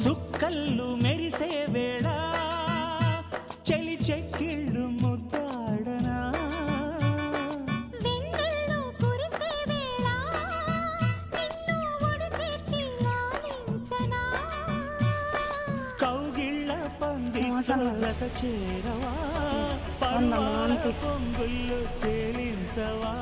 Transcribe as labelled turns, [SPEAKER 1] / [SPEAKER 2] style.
[SPEAKER 1] సుక్కల్లు మెరిసే వేళ చలి చెక్కిళ్ళు ముద్దాడనా
[SPEAKER 2] వెన్నెల్లో కురిసే వేళ నిన్ను ఒడి చేర్చి లాలించనా
[SPEAKER 1] కౌగిళ్ళ పందిట్లో జత చేరవా పరువాల పొంగుళ్ళు తేలించవా